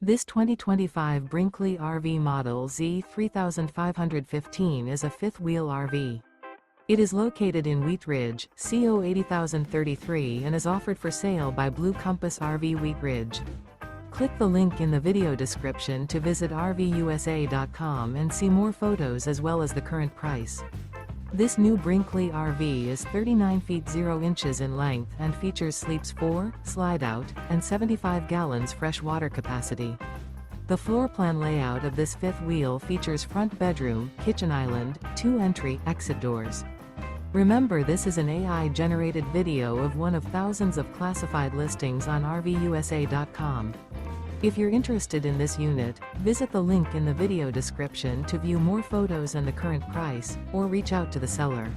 This 2025 Brinkley RV Model Z 3515 is a fifth-wheel RV. It is located in Wheat Ridge, CO 80033 and is offered for sale by Blue Compass RV Wheat Ridge. Click the link in the video description to visit RVUSA.com and see more photos as well as the current price. This new Brinkley RV is 39 feet 0 inches in length and features sleeps 4, slide-out, and 75 gallons fresh water capacity. The floor plan layout of this fifth wheel features front bedroom, kitchen island, 2 entry/exit doors. Remember, this is an AI-generated video of one of thousands of classified listings on RVUSA.com. If you're interested in this unit, visit the link in the video description to view more photos and the current price, or reach out to the seller.